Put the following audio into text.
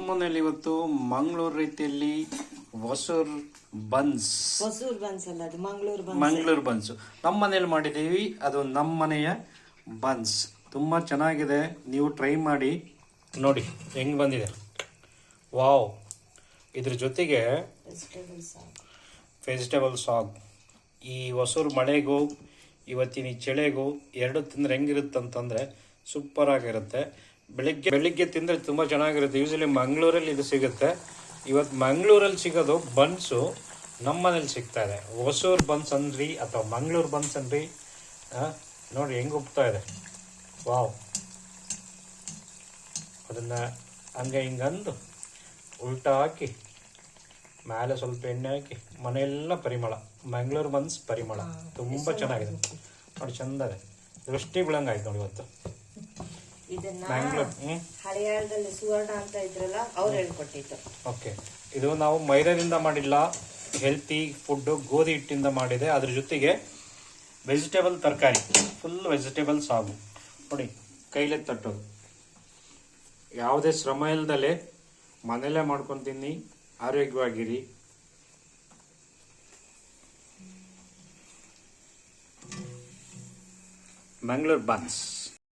ಮನೇಲಿ ಇವತ್ತು ಮಂಗಳೂರು ರೀತಿಯಲ್ಲಿ ಹೊಸೂರ್ ಬನ್ಸ್ ಅಲ್ಲ, ಅದು ಮಂಗಳೂರು ಬನ್ಸ್ ನಮ್ಮ ಮನೇಲಿ ಮಾಡಿದ್ದೀವಿ. ಅದು ನಮ್ಮ ಮನೆಯ ಬನ್ಸ್ ತುಂಬ ಚೆನ್ನಾಗಿದೆ. ನೀವು ಟ್ರೈ ಮಾಡಿ ನೋಡಿ ಹೆಂಗೆ ಬಂದಿದೆ. ವಾವ್! ಇದ್ರ ಜೊತೆಗೆ ವೆಜಿಟೇಬಲ್ ಸಾಗ್. ಈ ಹೊಸೂರು ಮಳೆಗೂ ಇವತ್ತಿನ ಈ ಚಳಿಗೂ ಎರಡು ತಿಂದರೆ ಹೆಂಗಿರುತ್ತಂತಂದರೆ ಸೂಪರ್ ಆಗಿರುತ್ತೆ. ಬೆಳಿಗ್ಗೆ ತಿಂದರೆ ತುಂಬ ಚೆನ್ನಾಗಿರುತ್ತೆ. ಯೂಶಲಿ ಮಂಗಳೂರಲ್ಲಿ ಇದು ಸಿಗುತ್ತೆ. ಇವತ್ತು ಮಂಗಳೂರಲ್ಲಿ ಸಿಗೋದು ಬನ್ಸು ನಮ್ಮ ಮನೇಲಿ ಸಿಗ್ತಾ ಇದೆ. ಹೊಸೂರು ಬನ್ಸ್ ಅನ್ರಿ ಅಥವಾ ಮಂಗಳೂರು ಬನ್ಸ್ ಅನ್ರಿ. ನೋಡಿ ಹೆಂಗೆ ಉಪ್ತಾ ಇದೆ. ವಾವ್! ಅದನ್ನು ಹಂಗೆ ಹಿಂಗಂದು ಉಲ್ಟಾ ಹಾಕಿ ಮೇಲೆ ಸ್ವಲ್ಪ ಎಣ್ಣೆ ಹಾಕಿ ಮನೆಯೆಲ್ಲ ಪರಿಮಳ. ಮಂಗಳೂರು ಬನ್ಸ್ ಪರಿಮಳ ತುಂಬ ಚೆನ್ನಾಗಿದೆ ನೋಡಿ. ಚಂದ ಇದೆ. ದೃಷ್ಟಿ ಬೀಳಂಗೆ ಆಯ್ತು ನೋಡಿ ಇವತ್ತು. ಹಳೆಯಾಳದಲ್ಲಿ ಸುವರ್ಣ ಅಂತ ಇದ್ರಲ್ಲ, ಅವ್ರು ಹೇಳ್ಕೊಟ್ಟಿತ್ತು. ಓಕೆ, ಇದು ನಾವು ಮೈದಾದಿಂದ ಮಾಡಿಲ್ಲ, ಹೆಲ್ತಿ ಫುಡ್, ಗೋಧಿ ಹಿಟ್ಟಿಂದ ಮಾಡಿದೆ. ಅದ್ರ ಜೊತೆಗೆ ವೆಜಿಟೇಬಲ್ ತರಕಾರಿ, ಫುಲ್ ವೆಜಿಟೇಬಲ್ ಸಾಗು ನೋಡಿ. ಕೈಲೇ ತಟ್ಟೋದು, ಯಾವುದೇ ಶ್ರಮ ಇಲ್ದಲೆ ಮನೆಯಲ್ಲೇ ಮಾಡ್ಕೊತೀನಿ. ಆರೋಗ್ಯವಾಗಿರಿ. ಮಂಗಳೂರು ಬನ್ಸ್.